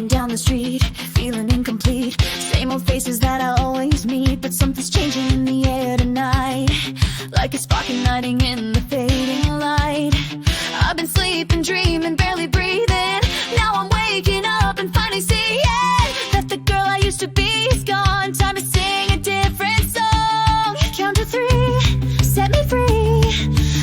Walking down the street, feeling incomplete. Same old faces that I always meet, but something's changing in the air tonight. Like a spark igniting in the fading light. I've been sleeping, dreaming, barely breathing. Now I'm waking up and finally seeing that the girl I used to be is gone. Time to sing a different song. Count to three, set me free.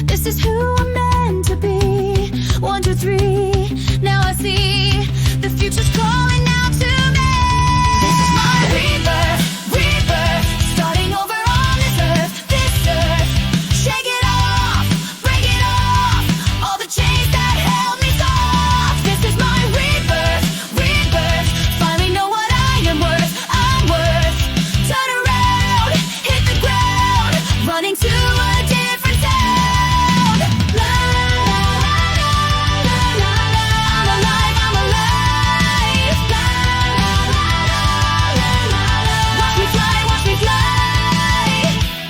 This is who I'm meant to be. 1, 2, 3. Now I see the future's calling out to me. This is my rebirth, rebirth. Starting over on this earth, this earth. Shake it off, break it off. All the chains that held me soft. This is my rebirth, rebirth. Finally know what I am worth, I'm worth. Turn around, hit the ground. Running to a different sound. La la la la la la la. I'm alive, I'm alive. La la la la la la. Watch me fly, watch me fly.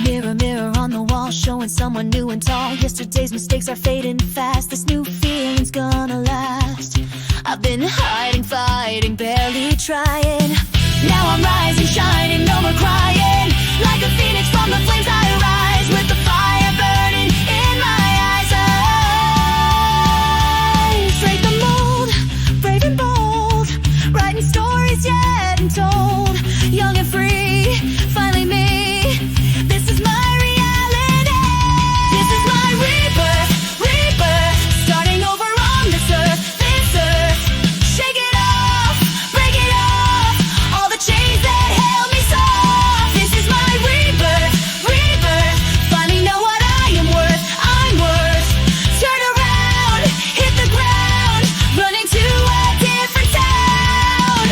Mirror, mirror on the wall, showing someone new and tall. Yesterday's mistakes are fading fast. This new feeling's gonna last. I've been hiding, fighting, barely trying. Now I'm rising, shining, no more crying. Like a phoenix from the flames I rise, with the fire burning in my eyes. Break the mold, brave and bold. Writing stories yet untold. Young and free, finally me. This is my reality. This is my rebirth, rebirth. Starting over on this earth, this earth. Shake it off, break it off. All the chains that held me soft. This is my rebirth, rebirth. Finally know what I am worth, I'm worth. Turn around, hit the ground. Running to a different sound.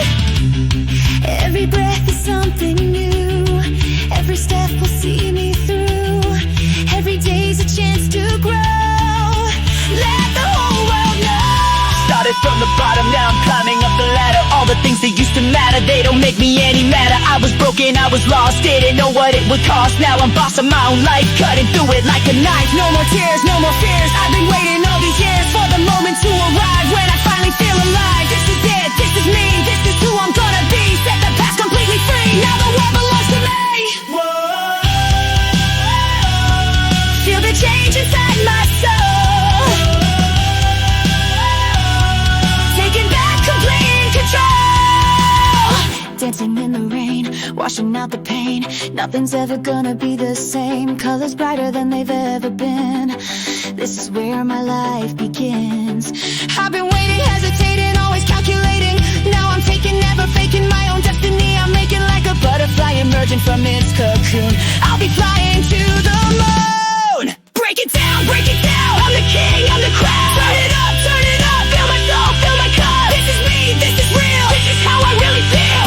Every breath is something new. Every step will see me through. Every day's a chance to grow. Let the whole world know. Started from the bottom, now I'm climbing up the ladder. All the things that used to matter, they don't make me any madder. I was broken, I was lost, didn't know what it would cost. Now I'm boss of my own life, cutting through it like a knife. No more tears, no more fears. I've been waiting all these years for the moment to arrive, when I finally feel alive. This is it, this is me, this is who I'm gonna be. Set the past completely free, now the world belongs to me. Feel the change inside my soul. Taking back complete control. Dancing in the rain, washing out the pain. Nothing's ever gonna be the same. Colors brighter than they've ever been. This is where my life begins. I've been waiting, hesitating, always calculating. Now I'm taking, never faking my own destiny. I'm making like a butterfly emerging from its cocoon. I'll be flying to the moon. Break it down, break it down. I'm the king, I'm the crown. Turn it up, feel my soul, feel my cup. This is me, this is real, this is how I really feel.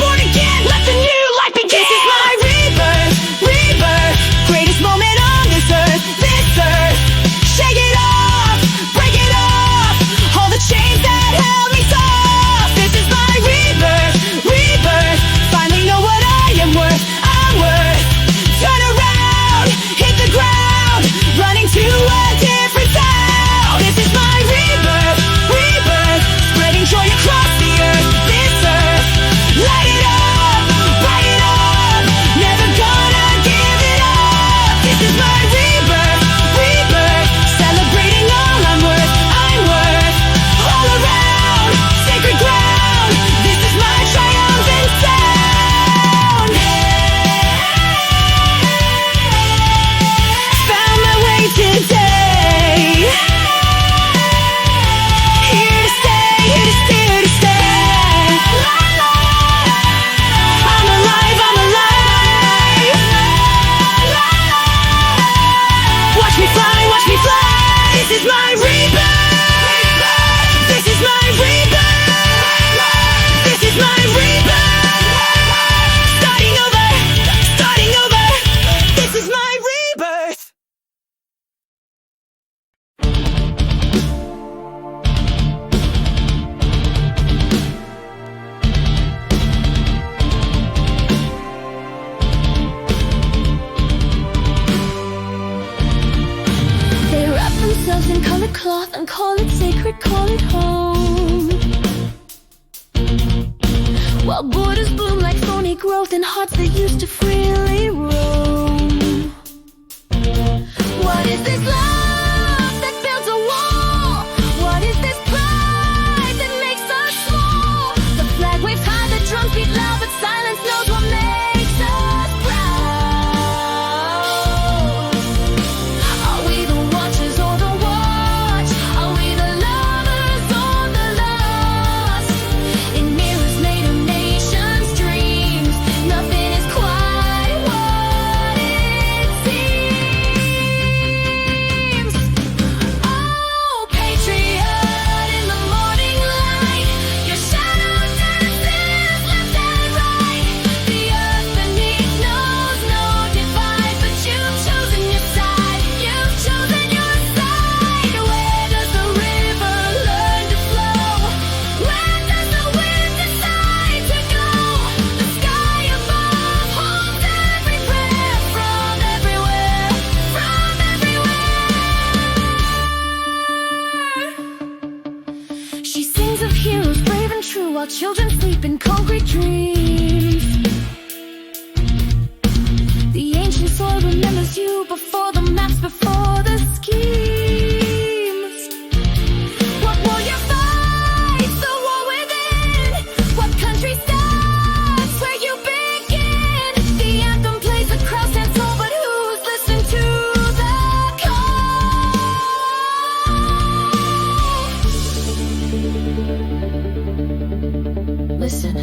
Born again, let the new life begin. This is my rebirth, rebirth. Greatest moment on this earth, this earth. Shake it off, break it off. All the chains that growth in hearts that used to freely roam. What is this love that builds a wall? What is this pride that makes us small? The flag waves high, the drums beat loud, but silence knows what makes us proud. Are we the watchers or the watch? Are we the lovers or the lost? In mirrors made of nations' dreams, nothing is quite what it seems. Oh, patriot in the morning light, your shadow dances left and right. The earth beneath knows no divide, but you've chosen your side. You've chosen your side. Where does the river learn to flow? Where does the wind decide to go? The sky above holds every prayer from everywhere, from everywhere. She sings of heroes brave and true while children sleep in concrete dreams. The ancient soil remembers you before the maps, before the schemes. What warrior fights the war within? What country starts where you begin? The anthem plays, the crowd stands tall, but who's listened to the call? Listen.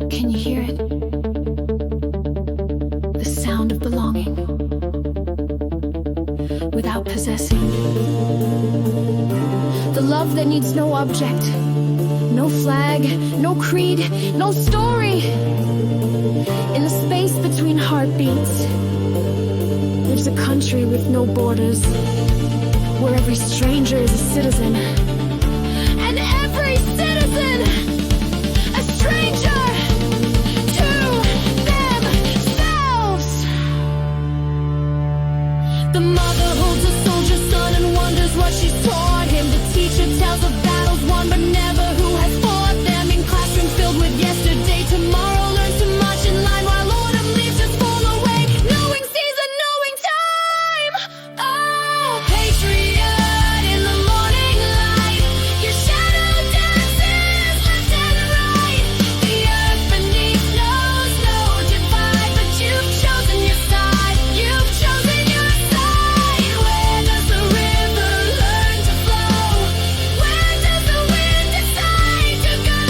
Can you hear it? The sound of belonging without possessing. The love that needs no object, no flag, no creed, no story. In the space between heartbeats, there's a country with no borders, where every stranger is a citizen, and every citizen a stranger to themselves. The mother holds a soldier's son and wonders what she's taught him. The teacher tells of battles won but never who has fought them. In classrooms filled with yesterday, tomorrow learns to march in line while autumn leaves just fall away. Knowing season, knowing time. Oh, patriot in the morning light, your shadow dances left and right. The earth beneath knows no divide, but you've chosen your side. You've chosen your side. Where does the river learn to flow? Where does the wind decide to go?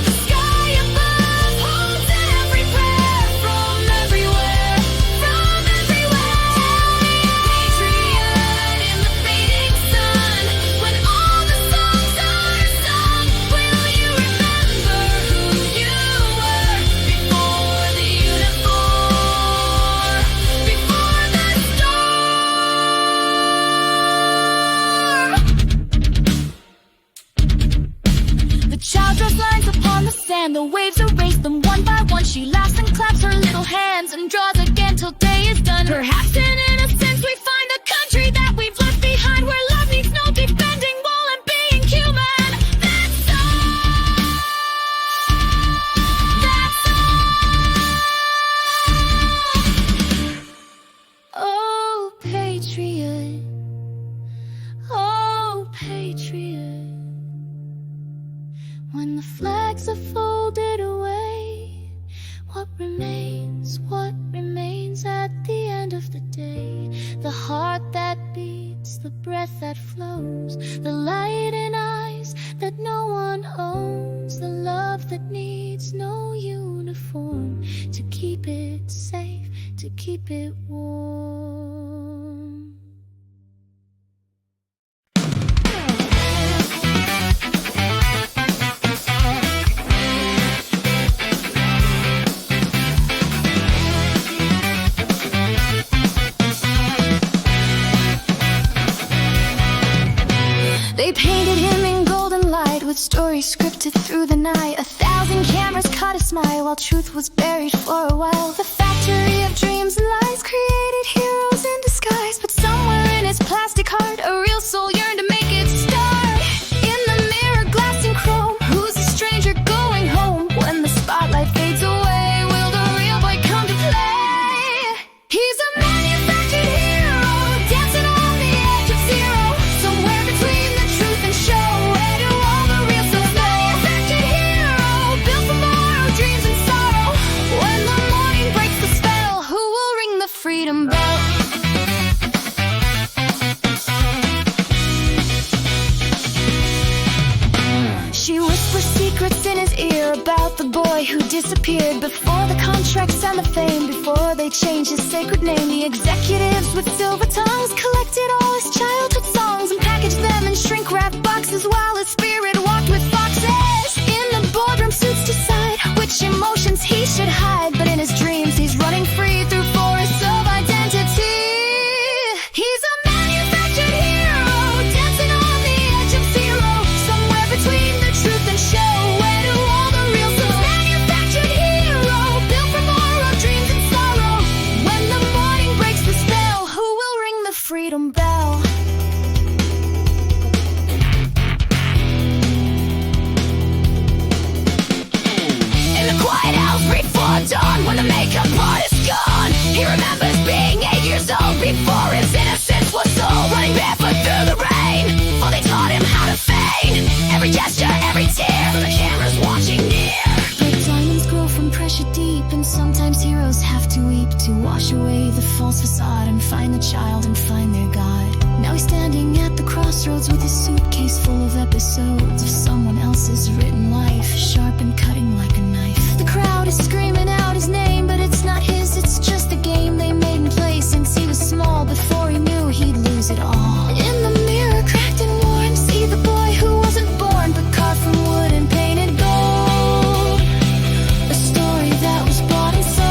The sky above holds every prayer from everywhere, from everywhere. Patriot in the fading sun, when all the songs are sung, will you remember who you were before the uniform, before the storm? The child draws lines upon the sand, the waves erase them one by one. She laughs and claps her little hands and draws again till day is done. Perhaps in innocence we find the country that we've left behind, where love needs no defending wall and being human. That's all. That's all. Oh, patriot. Oh, patriot. When the flags are folded away, what remains? What remains at the end of the day? The heart that beats, the breath that flows, the light in eyes that no one owns, the love that needs no uniform, to keep it safe, to keep it warm. They painted him in golden light with stories scripted through the night. 1,000 cameras caught a smile while truth was buried for a while. The factory of dreams and lies created heroes in disguise, but somewhere in his plastic heart a real soul yearned to make it start. In the mirror, glass and chrome, who's a stranger going home? When the about the boy who disappeared before the contracts and the fame, before they changed his sacred name. The executives with silver tongues collected all his childhood songs and packaged them in shrink-wrap boxes while his spirit walked with foxes. In the boardroom suits decide which emotions he should hide, but in his dreams he's running free through forests of identity. He's a manufactured hero, dancing on the edge of zero, somewhere between the truth and show. Where do all the real souls? Manufactured hero, built from borrowed dreams and sorrow. When the morning breaks the spell, who will ring the freedom bell? In the quiet house before dawn, when the makeup part is gone, he remembers being 8 years old before his innocence was sold. Running barefoot through the rain, while they taught him how to feign. Every gesture, every tear, from the cameras watching near. But diamonds grow from pressure deep, and sometimes heroes have to weep to wash away the false facade and find the child and find their God. Now he's standing at the crossroads with his suitcase full of episodes of someone else's written life, sharp and cutting like a knife. The crowd is screaming out his name, but it's not his, it's just a game they made him play since he was small, before he knew he'd lose it all. In the mirror, cracked and worn, see the boy who wasn't born, but carved from wood and painted gold. A story that was bought and sold.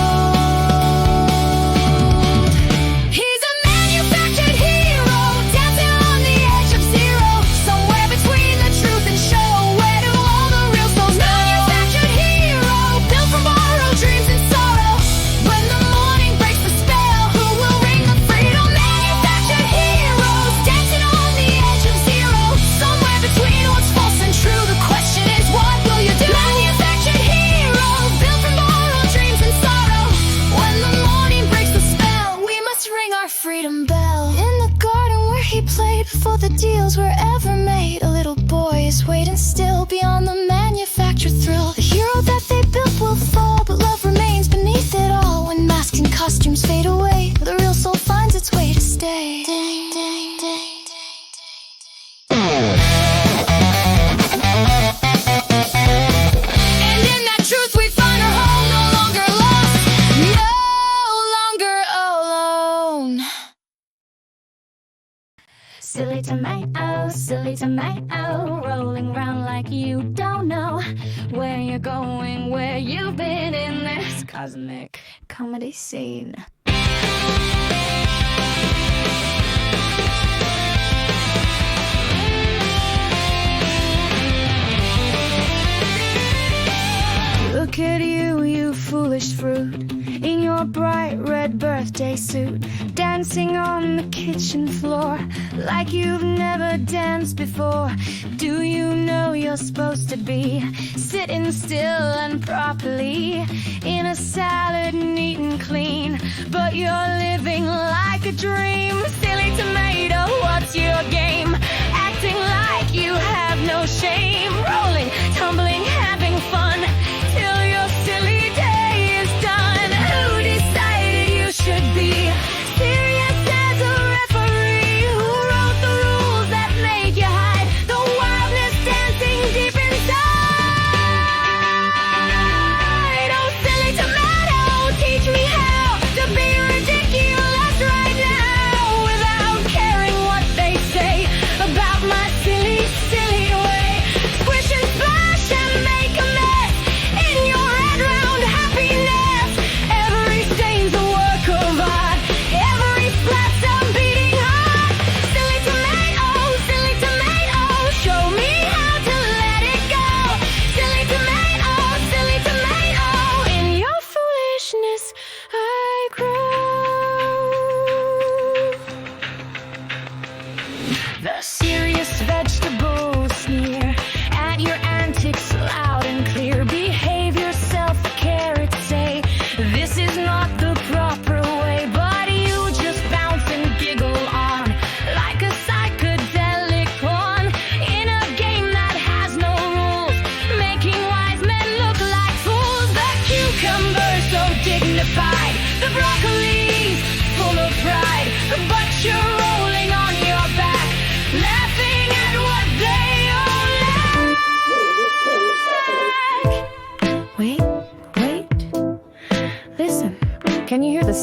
He's a manufactured hero, dancing on the edge of zero, somewhere between the truth and show. Where do all the real souls go? Manufactured hero, built from borrowed dreams and sorrow. When the morning breaks the spell, who will ring the freedom? Manufactured heroes, dancing on the edge of zero, somewhere between what's false and true. The question is, what will you do? Manufactured hero, built from borrowed dreams and sorrow. When the morning breaks the spell, we must ring our freedom bell. In the garden where he played before the deals were ever made, a little boy is waiting still beyond the manufactured thrill. The hero that they built will fall, but love remains beneath it all. When masks and costumes fade away, the real soul finds its way to stay. Ding, ding, ding. And in that truth we find our home, no longer lost, no longer alone. Silly tomato, rolling around like you don't know where you're going, where you've been in this cosmic comedy scene. Look at you, you foolish fruit, in your bright red birthday suit, dancing on the kitchen floor like you've never danced before. Do you know you're supposed to be sitting still and properly in a salad, neat and clean, but you're living like a dream? Silly tomato, what's your game? Acting like you have no shame, rolling, tumbling, having fun till your silly day is done. Who decided you should be serious as a referee? Who wrote the rules that make you hide the wildness dancing deep inside? Oh, silly tomato, teach me how to be ridiculous right now without caring what they say about my silly, silly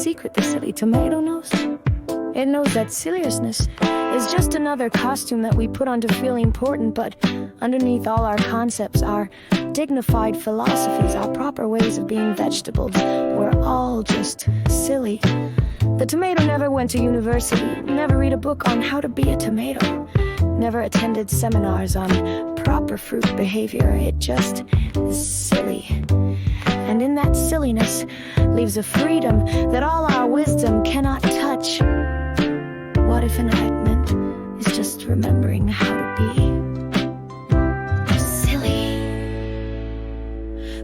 secret the silly tomato knows? It knows that seriousness is just another costume that we put on to feel important, but underneath all our concepts, our dignified philosophies, our proper ways of being vegetables, we're all just silly. The tomato never went to university, never read a book on how to be a tomato, never attended seminars on proper fruit behavior. It just is silly. And in that silliness leaves a freedom that all our wisdom cannot touch. What if enlightenment is just remembering how to be silly?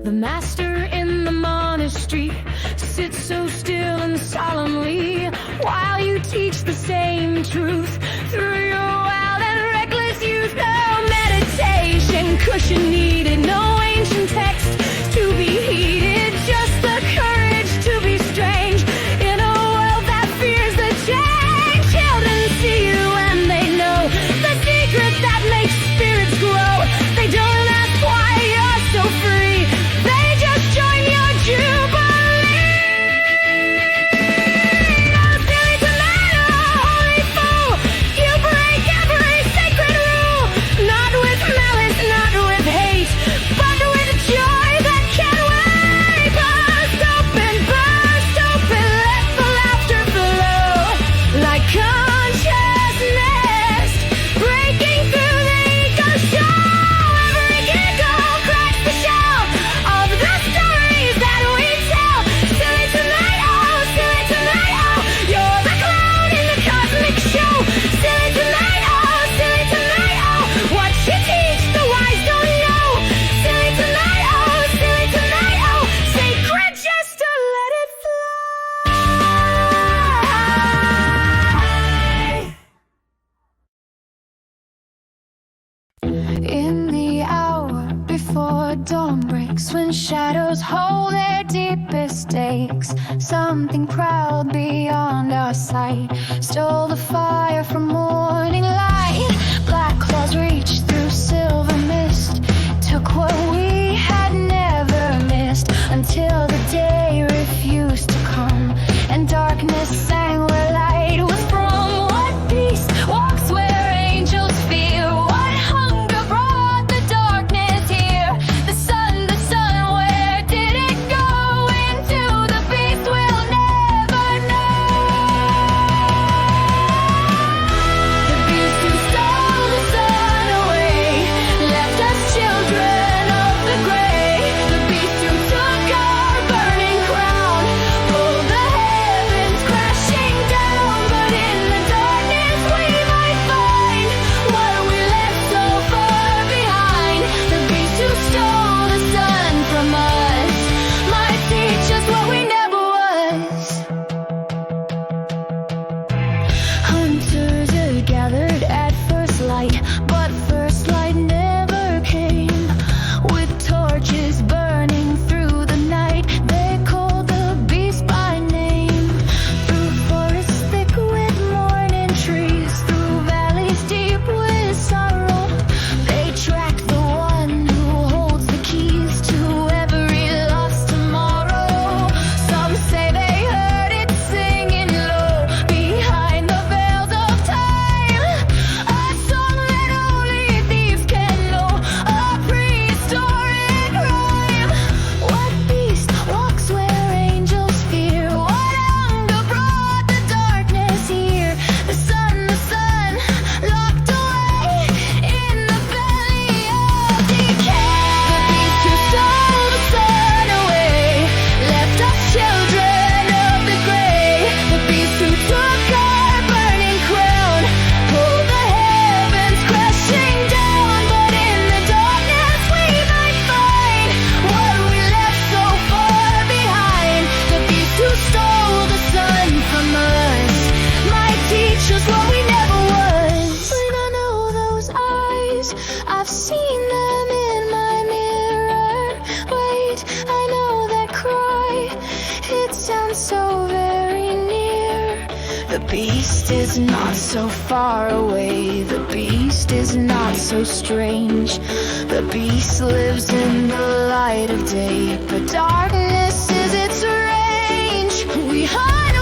The master in the monastery sits so still and solemnly while you teach the same truth through your wild and reckless youth. No meditation cushion needed, no ancient text to be heeded, just the courage to be strange in a world that fears the change. Children see you and they know the secret that makes spirits grow. They don't ask why you're so free, they just join your jubilee. Oh, silly tomato, holy fool, you break every sacred rule, not with malice, not with hate, but with joy that can't wait. Burst open, let the laughter flow like consciousness breaking through the ego show. Every giggle cracks the shell of the stories that we tell. Silly tomato, you're the clown in the cosmic show. Silly tomato, what you teach the wise don't know. Silly tomato, sacred just to let it fly. In the hour before dawn breaks, when shadows hold their deepest stakes, something proud beyond our sight stole the fire from morning light. Black claws reached through silver mist, took what we had never missed, until the day refused to come, and darkness sang where light was from. What beast walks where angels fear? What hunger brought the darkness here? The sun, where did it go? Into the beast we'll never know. The beast who stole the sun away left us children of the gray. The beast who took our burning crown pulled the heavens crashing down. But in the darkness we might find what we left so far behind. The beast who stole the sun from us might teach us what we never was. Hunters are gathered at first light, but first light never came. With torches burning through the night, they called the beast by name. Through forests thick with morning trees, through valleys deep with sorrow, they track the one who holds the keys to every lost tomorrow. Some say they heard it singing low behind the veils of time, a song that only thieves can know, a prehistoric rhyme. What beast walks where angels fear? What hunger brought the darkness here? The sun, locked away in the belly of decay. The beast who stole the sun away left us children of the gray. The beast who took our burning crown pulled the heavens crashing down. But in the darkness we might find what we left so far behind. The beast who stole the sun from us might teach us what we never was. When I know those eyes, I've seen them in my mirror. Wait, I know that cry, it sounds so very near. The beast is not so far away, the beast is not so strange. The beast lives in the light of day, but darkness is its range. We hide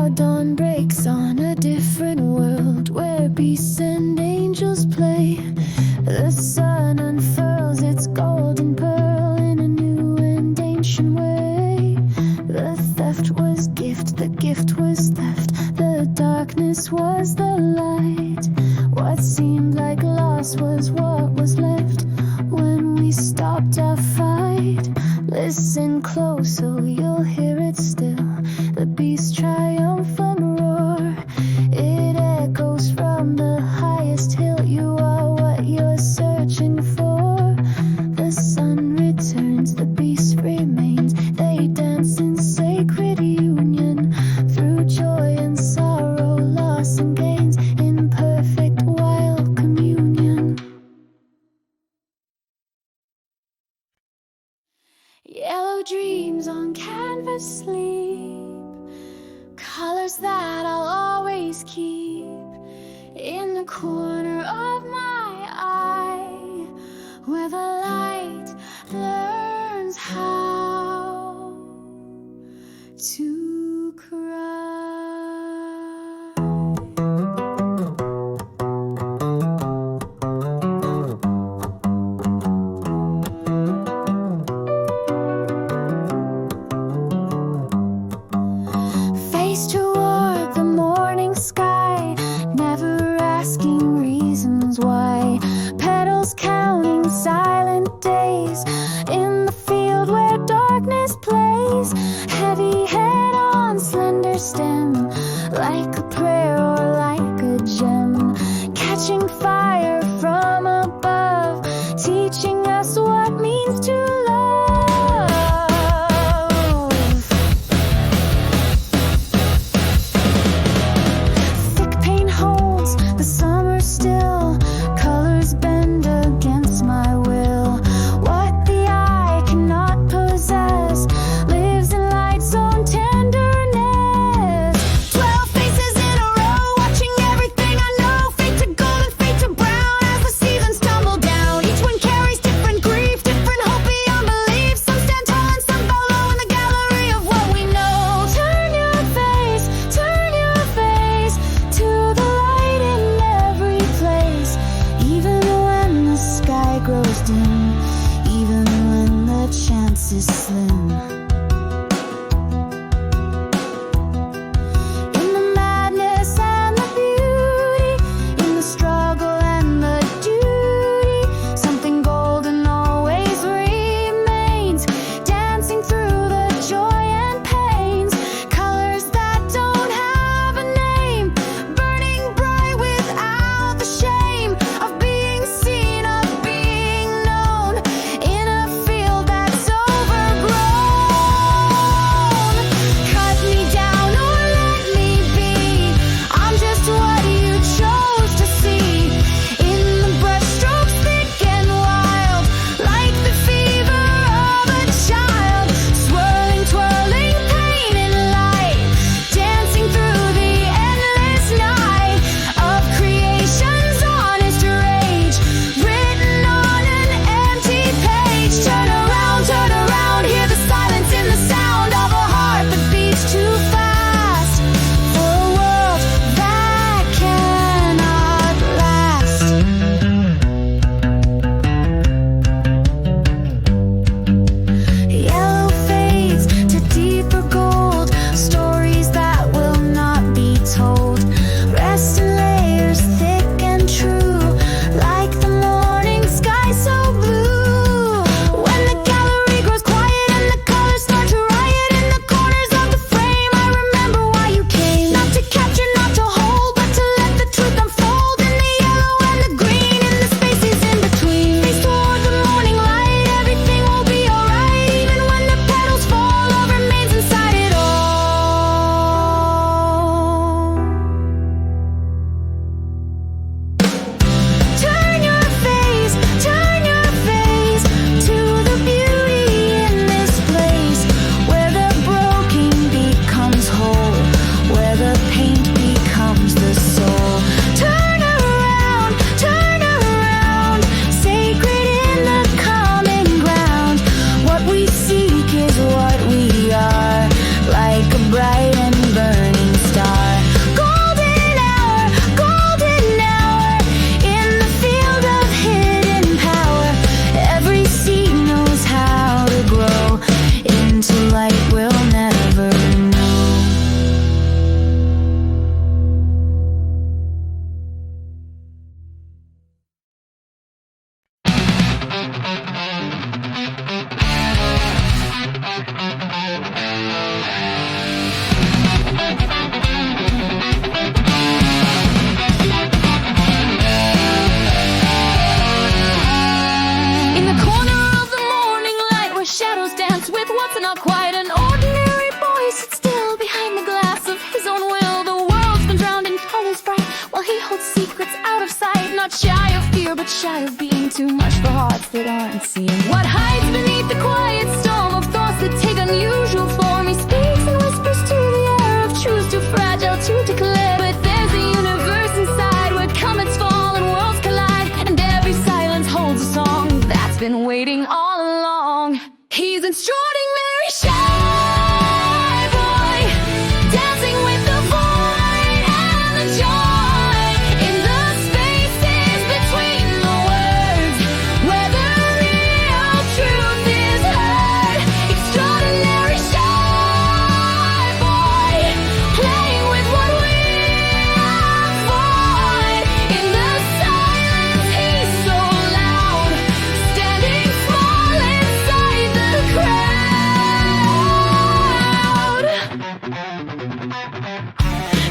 how dawn breaks on a different world where beasts and angels play. The sun unfurls its golden pearl in a new and ancient way. The theft was gift, the gift was theft, the darkness was the light. What seemed like loss was what was left when we stopped our fight. Listen close so you'll hear it still, the beast's triumphant roar. It echoes from the highest hill. You are what you're searching for. The sun returns, the beast remains. They dance in sacred union through joy and sorrow, loss and gains, in perfect wild communion. Yellow dreams on canvas sleep, colors that I'll always keep in the corner of my eye, where the light learns how to cry. Face toward the morning sky, never asking reasons why. Petals counting silent days in the field where darkness plays. Heavy head on slender stem, like a prayer or like a gem. Catching fire from above, teaching us what means to love. Thick pain holds the summer still, colors bend against my will. What the eye cannot possess lives in light's own tenderness. 12 faces in a row, watching everything I know. Fade to gold and fade to brown as the shy of being too much for hearts that aren't seeing what hides beneath the quiet storm of thoughts that take unusual form. He speaks and whispers to the air of truths too fragile to declare. But there's a universe inside where comets fall and worlds collide, and every silence holds a song that's been waiting all along. He's extraordinary, shy boy, dancing with the void and the joy in the spaces between the words where the real truth is heard. Extraordinary, shy boy, playing with what we avoid. In the silence, he's so loud, standing small inside the crowd.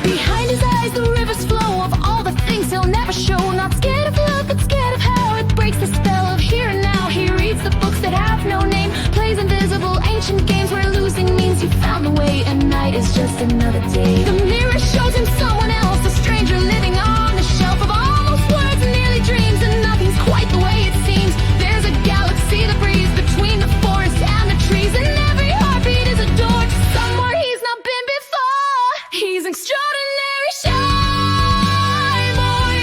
Behind his eyes, the rivers flow of all the things he'll never show. Not scared of love, but scared of how it breaks the spell of here and now. He reads the books that have no name, plays invisible ancient games where losing means you found the way, and night is just another day. The mirror shows him someone else, a stranger living on the shelf of almost words and nearly dreams, and nothing's quite the way it seems. There's a galaxy that breathes between the forest and the trees, and every heartbeat is a door to somewhere he's not been before. He's extraordinary, shy boy,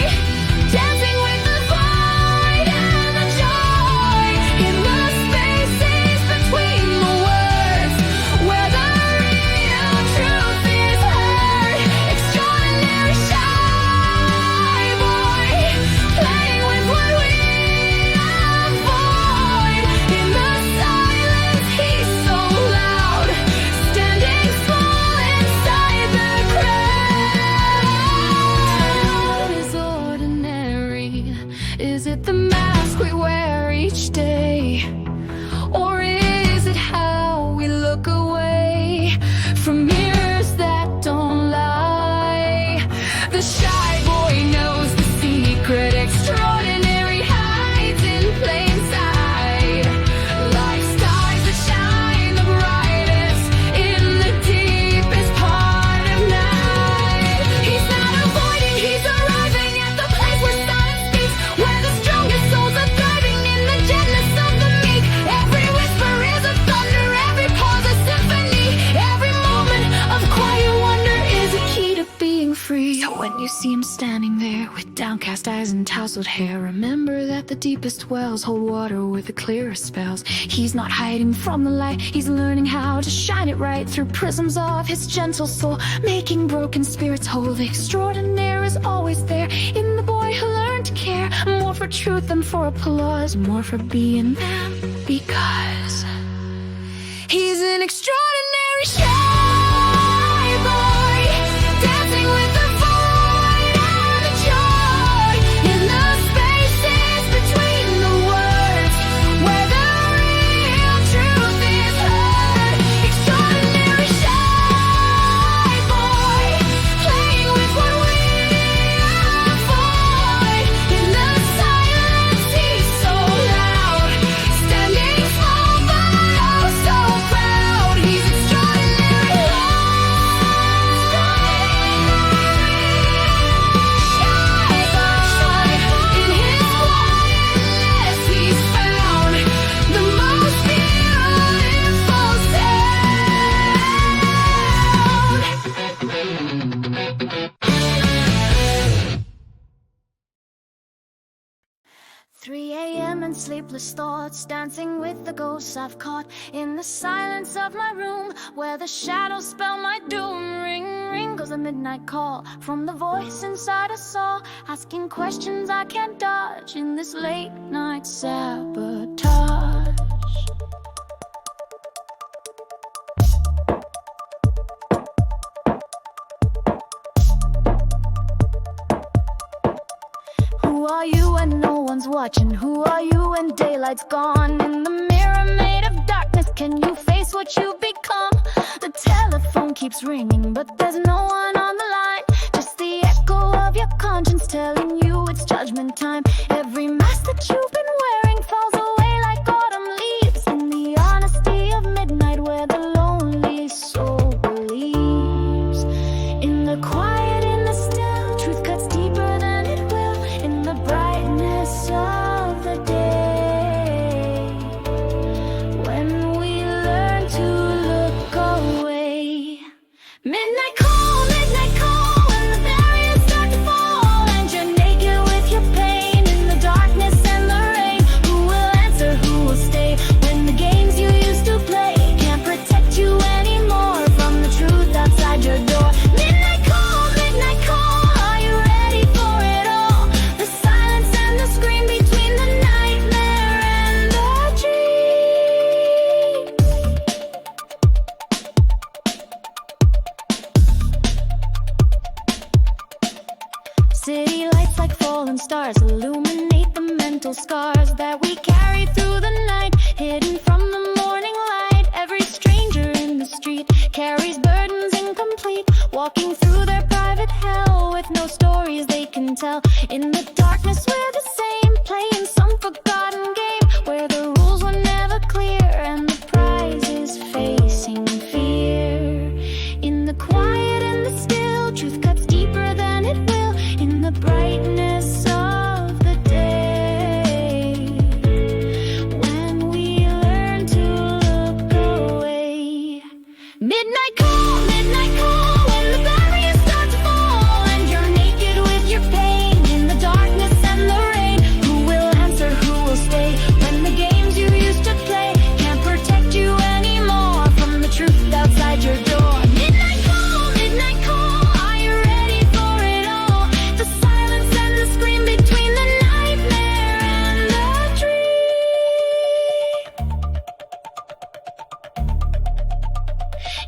dancing with the void and the joy in the spaces between the words where the real truth is heard. Extraordinary, shy boy, playing with what we avoid. In the silence, he's so loud, standing small inside the crowd. Is ordinary? Is it the mask we wear each day? Or is it how we look away from mirrors that don't lie? The shy boy knows the secret. Extraordinary hides in plain sight, like stars that shine the brightest in the deepest part of night. He's not avoiding, he's arriving at the place where silence speaks, where the strongest souls are thriving in the gentleness of the meek. Every whisper is a thunder, every pause a symphony, every moment of quiet wonder is a key to being free. So when you see him standing there with downcast eyes and tousled hair, remember that the deepest wells hold water with the clearest spells. He's not hiding from the light, he's learning how to shine it right through prisms of his gentle soul, making broken spirits whole. The extraordinary is always there in the boy who learned to care, more for truth than for applause, more for being man, because he's an extraordinary shy boy, dancing with the void and the joy in the spaces between the words where the real truth is heard. Extraordinary shy boy, playing with what we avoid. In the silence, he's so loud, standing small but oh so proud. He's extraordinary. In his quietness, he's found the most beautiful sound. 3 a.m. and sleepless thoughts, dancing with the ghosts I've caught in the silence of my room, where the shadows spell my doom. Ring, ring goes a midnight call from the voice inside us all, asking questions I can't dodge in this late night sabotage. Who are you when no one's watching? Who are you when daylight's gone? In the mirror made of darkness, can you face what you've become? The telephone keeps ringing, but there's no one on the line. Just the echo of your conscience telling you it's judgment time. Every mask that you've been wearing falls away like autumn leaves in the honesty of midnight, where the lonely soul believes. In the quiet, in the still, truth cuts deeper than it will. In the brightness of stars illuminate the mental scars that we carry through the night, hidden from the morning light. Every stranger in the street carries burdens incomplete, walking through their private hell with no stories they can tell. In the darkness we're the same, playing some forgotten game where the rules were never clear and the prize is facing fear. In the quiet and the still, truth cuts deeper than it will in the brightness of the day. When we learn to look away. Midnight call, when the barriers start to fall and you're naked with your pain in the darkness and the rain. Who will answer, who will stay when the games you used to play can't protect you anymore from the truth outside your door? Midnight call, are you ready for it all? The silence and the scream between the nightmare and the dream.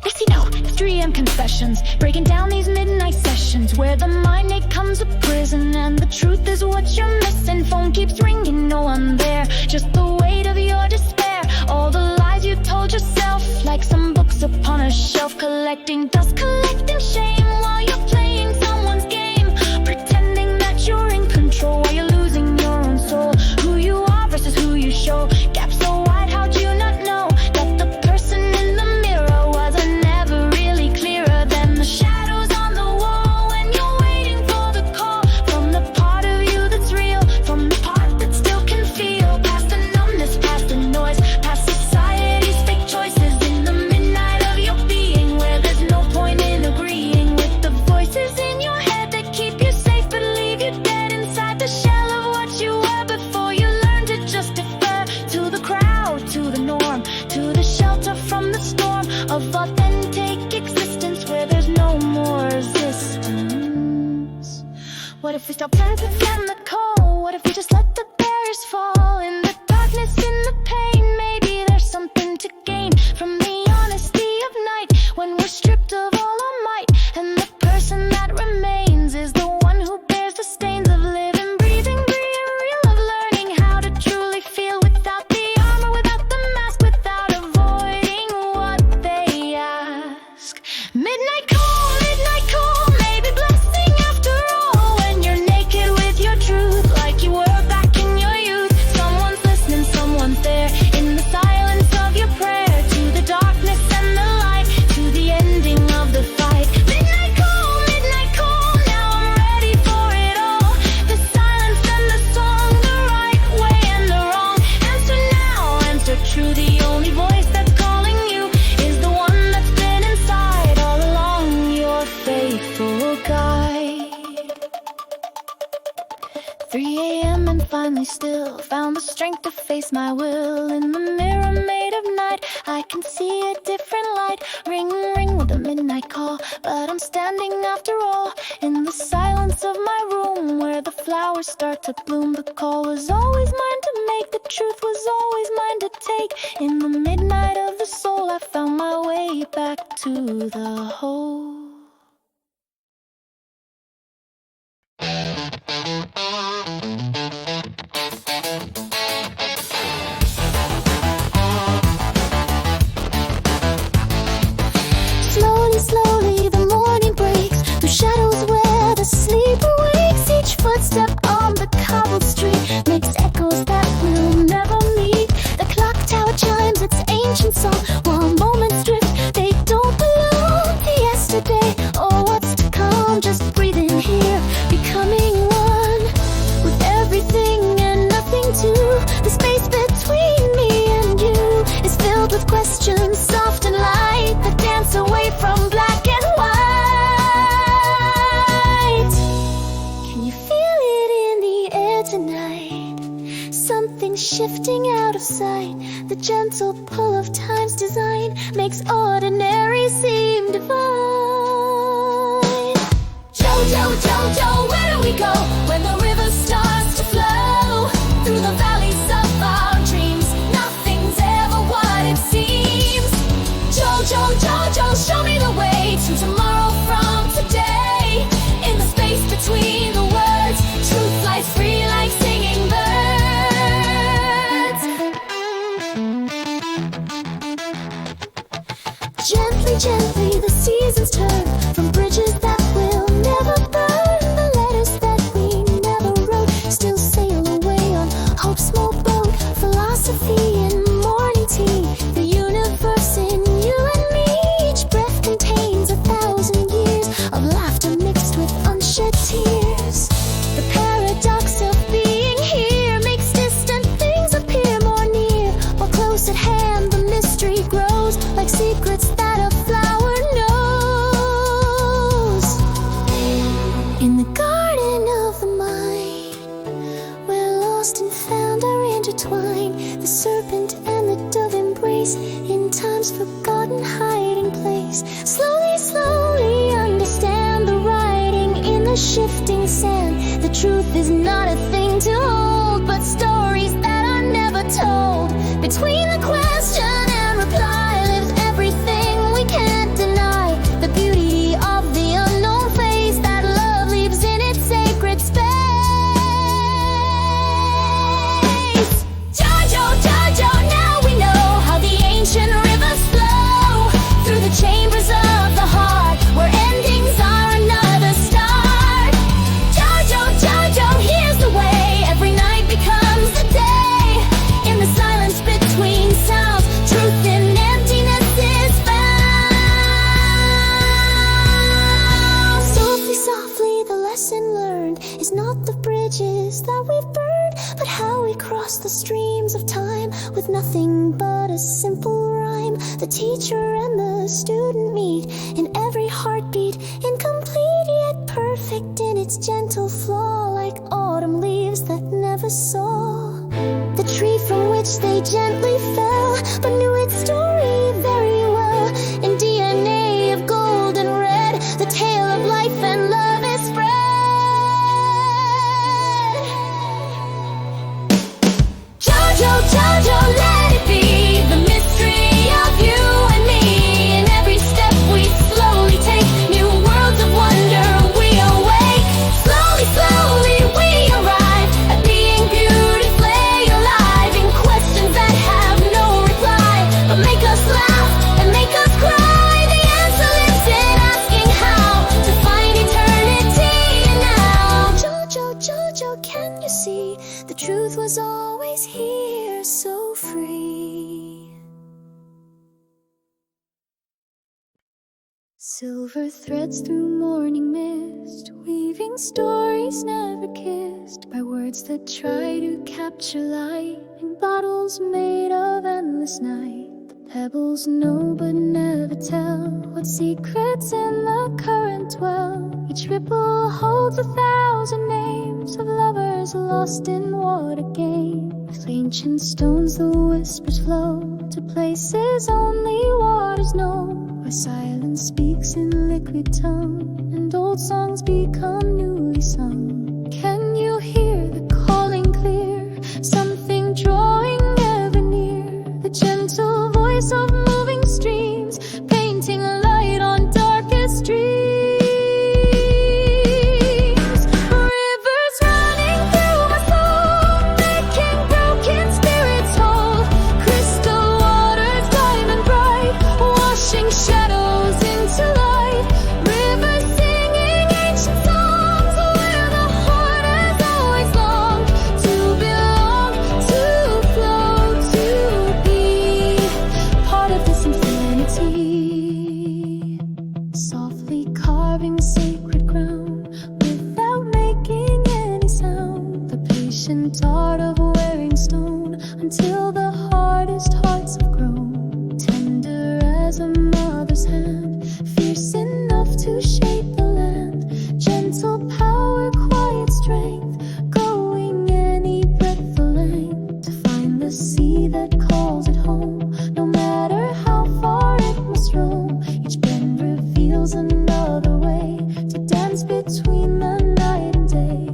Yes, you know, it's 3 AM confessions, breaking down these midnight sessions where the mind becomes a prison and the truth is what you're missing. Phone keeps ringing, no one there, just the weight of your despair. All the lies you told yourself, like some books upon a shelf, collecting dust, collecting shame while you're playing someone's game, pretending that you're in control while you're losing your own soul. Who you are versus who you show, gaps so wide, how'd you not know that the person in the mirror wasn't ever really clearer than the shadows on the wall when you're waiting for the call from the part of you that's real, from the part that still can feel, past the numbness, past the noise, past society's fake choices, in the midnight of your being where there's no point in agreeing with the voices in your head that keep you safe but leave you dead inside the shell of what you were before you learned to just defer to the crowd, to the norm, to the shelter from the storm of authentic existence where there's no more resistance. What if we stop running from the cold? What if we just let the barriers fall? In the darkness, in the pain, maybe there's something to gain from the honesty of night when we're stripped of all our might, and the person that remains is the one who bears the stains of living, breathing, being real, of learning how to truly feel without the armor, without the mask, without avoiding what they ask. Midnight call, maybe blessing after all when you're naked with your truth like you were back in your youth. Someone's listening, someone's there in the silence of your prayer, to the darkness and the light, to the ending of the fight. Midnight call, now I'm ready for it all. The silence and the song, the right way and the wrong. Answer now, answer true. The only voice that's calling you is the one that's been inside all along, your faithful guide. 3 AM and finally still found the strength to face my will. In the mirror made of night, I can see a different light. Ring, ring with a midnight call, but I'm standing after all in the silence of my room where the flowers start to bloom. The call was always mine to make, the truth was always mine to take. In the midnight of the soul, I found my way back to the whole. Slowly, slowly the morning breaks through shadows where the sleeper wakes. Each footstep on the cobbled street makes echoes that will never meet. The clock tower chimes its ancient song while moments drift, they don't belong to yesterday or what's to come. Just breathing here, becoming one with everything and nothing too. The space between me and you is filled with questions, soft and light, that dance away from black and white. Can you feel it in the air tonight? Something's shifting out of sight. The gentle pull of time's design makes ordinary seem divine. Jojo, Jojo, where do we go when the river starts to flow through the valleys of our dreams? Nothing's ever what it seems. Jojo, Jojo, show me the way to tomorrow from today. In the space between the words, truth lies free nothing but a simple rhyme. The teacher and the student meet in every heartbeat, incomplete yet perfect in its gentle flaw, like autumn leaves that never saw the tree from which they gently fell, but knew its story very well. In DNA of gold and red, the tale of life and love is spread. Jojo, Jojo, let it be the mystery of you and me. In every step we slowly take, new worlds of wonder we awake. Slowly, slowly we arrive at being beautifully alive, in questions that have no reply, but make us laugh and make us cry. The answer lives in asking how to find eternity now. Jojo, Jojo, can you see the truth was always here, so free? Silver threads through morning mist, weaving stories never kissed by words that try to capture light in bottles made of endless night. The pebbles know but never tell what secrets in the current dwell. Each ripple holds 1,000 names of lovers lost in water game. With ancient stones the whispers flow to places only waters know, where silence speaks in liquid tongue and old songs become newly sung. Can you hear the calling clear? Something drawing ever near, the gentle voice of moving streams, painting light on darkest streams. Rivers running through my soul, making broken spirits whole. Crystal waters diamond bright, washing shadows into light. Rivers singing ancient songs, where the heart has always longed to belong, to flow, to be part of this infinity. Softly carving sacred ground without making any sound, the patient art of wearing stone until the hardest hearts have grown. Tender as a mother's hand, fierce enough to shape the land. Gentle power, quiet strength, going any breadth or length to find the sea that calls it home. No matter how far it must roam, each bend reveals another way to dance between the night and day.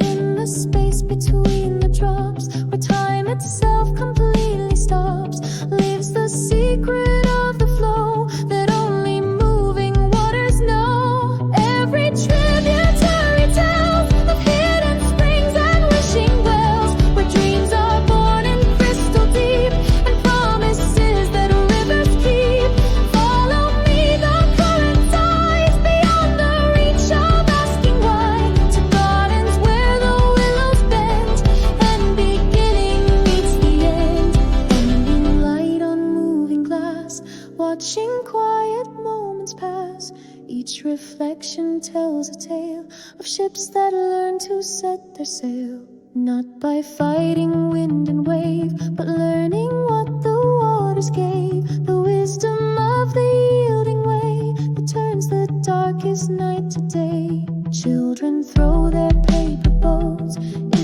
In the space between the drops, where time itself completely stops, lives the secret of the flow that only moving waters know. Every tributary tells of hidden springs and wishing wells, where dreams are born in crystal deep and promises that rivers keep. Follow me, the current dies beyond the reach of asking why, to gardens where the willows bend and beginning meets the end. Ending light on moving glass, watching quiet moments pass. Each reflection tells a tale of ships that learn to set their sail, not by fighting wind and wave, but learning what the waters gave. The wisdom of the yielding way that turns the darkest night to day. Children throw their paper boats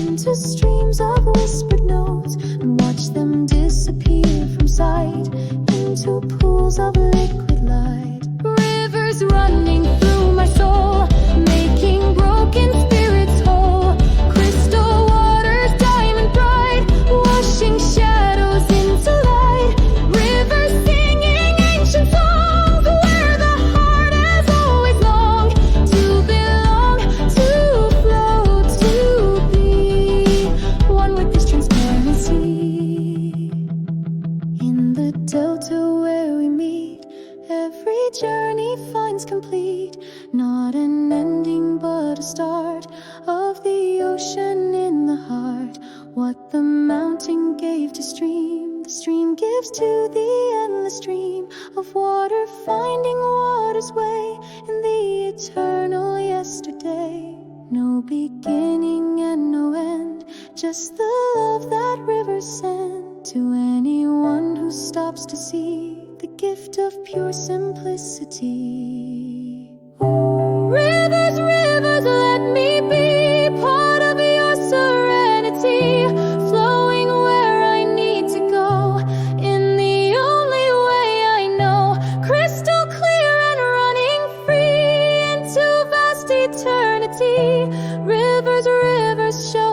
into streams of whispered notes and watch them disappear from sight into pools of liquid light. Rivers running through my soul, making broken spirits whole. Crystal waters diamond bright, washing shadows into light. Rivers singing ancient songs, where the heart has always longed to belong, to flow, to be one with this transparency. In the delta where we meet, every journey finds complete, not an ending but a start of the ocean in the heart. What the mountain gave to stream, the stream gives to the endless stream of water, finding water's way in the eternal yesterday. No beginning and no end, just the love that rivers send. to anyone who stops to see the gift of pure simplicity. Rivers, rivers, let me be part of your serenity, flowing where I need to go in the only way I know, crystal clear and running free into vast eternity. Rivers, rivers, show